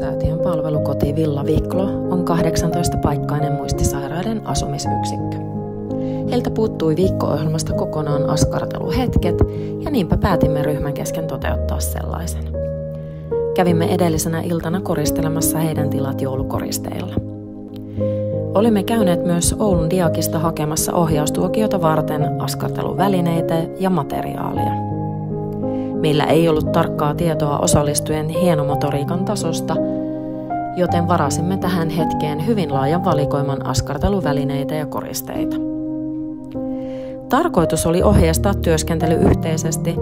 Muistisäätiön palvelukoti Villa Viklo on 18-paikkainen muistisairaiden asumisyksikkö. Heiltä puuttui viikko-ohjelmasta kokonaan askarteluhetket ja niinpä päätimme ryhmän kesken toteuttaa sellaisen. Kävimme edellisenä iltana koristelemassa heidän tilat joulukoristeilla. Olimme käyneet myös Oulun Diakista hakemassa ohjaustuokiota varten askarteluvälineitä ja materiaalia. Meillä ei ollut tarkkaa tietoa osallistujien hienomotoriikan tasosta, joten varasimme tähän hetkeen hyvin laajan valikoiman askarteluvälineitä ja koristeita. Tarkoitus oli ohjeistaa työskentely yhteisesti,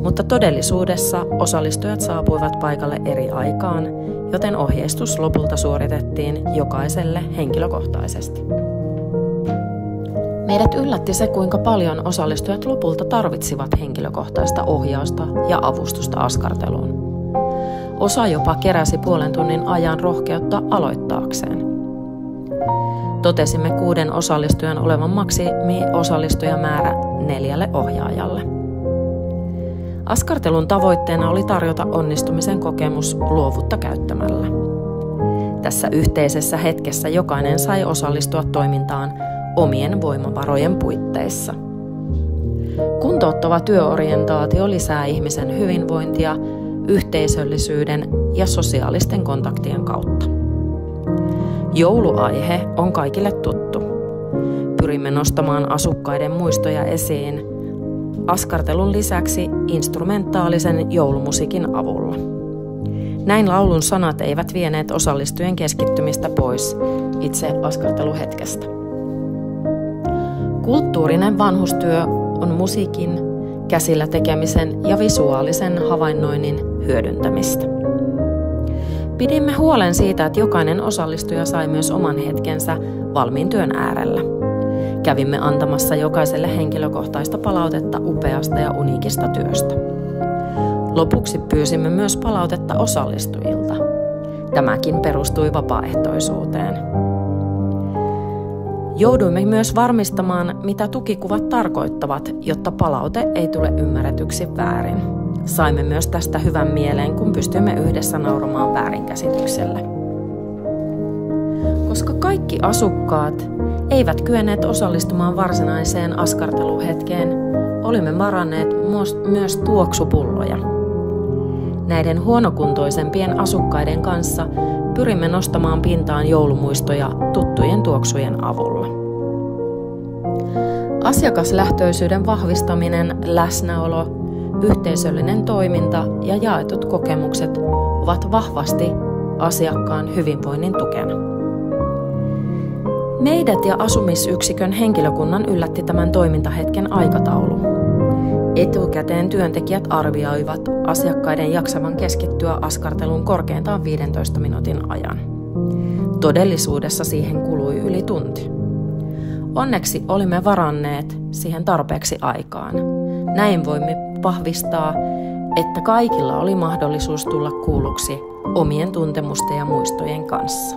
mutta todellisuudessa osallistujat saapuivat paikalle eri aikaan, joten ohjeistus lopulta suoritettiin jokaiselle henkilökohtaisesti. Meidät yllätti se, kuinka paljon osallistujat lopulta tarvitsivat henkilökohtaista ohjausta ja avustusta askarteluun. Osa jopa keräsi puolen tunnin ajan rohkeutta aloittaakseen. Totesimme 6 osallistujan olevan maksimi-osallistujamäärä 4 ohjaajalle. Askartelun tavoitteena oli tarjota onnistumisen kokemus luovuutta käyttämällä. Tässä yhteisessä hetkessä jokainen sai osallistua toimintaan omien voimavarojen puitteissa. Kuntouttava työorientaatio lisää ihmisen hyvinvointia yhteisöllisyyden ja sosiaalisten kontaktien kautta. Jouluaihe on kaikille tuttu. Pyrimme nostamaan asukkaiden muistoja esiin askartelun lisäksi instrumentaalisen joulumusiikin avulla. Näin laulun sanat eivät vieneet osallistujien keskittymistä pois itse askarteluhetkestä. Kulttuurinen vanhustyö on musiikin, käsillä tekemisen ja visuaalisen havainnoinnin hyödyntämistä. Pidimme huolen siitä, että jokainen osallistuja sai myös oman hetkensä valmiin työn äärellä. Kävimme antamassa jokaiselle henkilökohtaista palautetta upeasta ja uniikista työstä. Lopuksi pyysimme myös palautetta osallistujilta. Tämäkin perustui vapaaehtoisuuteen. Jouduimme myös varmistamaan, mitä tukikuvat tarkoittavat, jotta palaute ei tule ymmärretyksi väärin. Saimme myös tästä hyvän mieleen, kun pystyimme yhdessä nauramaan väärinkäsitykselle. Koska kaikki asukkaat eivät kyenneet osallistumaan varsinaiseen askarteluhetkeen, olimme varanneet myös tuoksupulloja. Näiden huonokuntoisempien asukkaiden kanssa pyrimme nostamaan pintaan joulumuistoja tuttujen tuoksujen avulla. Asiakaslähtöisyyden vahvistaminen, läsnäolo, yhteisöllinen toiminta ja jaetut kokemukset ovat vahvasti asiakkaan hyvinvoinnin tukena. Meidät ja asumisyksikön henkilökunnan yllätti tämän toimintahetken aikataulu. Etukäteen työntekijät arvioivat asiakkaiden jaksavan keskittyä askarteluun korkeintaan 15 minuutin ajan. Todellisuudessa siihen kului yli tunti. Onneksi olimme varanneet siihen tarpeeksi aikaan. Näin voimme vahvistaa, että kaikilla oli mahdollisuus tulla kuulluksi omien tuntemusten ja muistojen kanssa.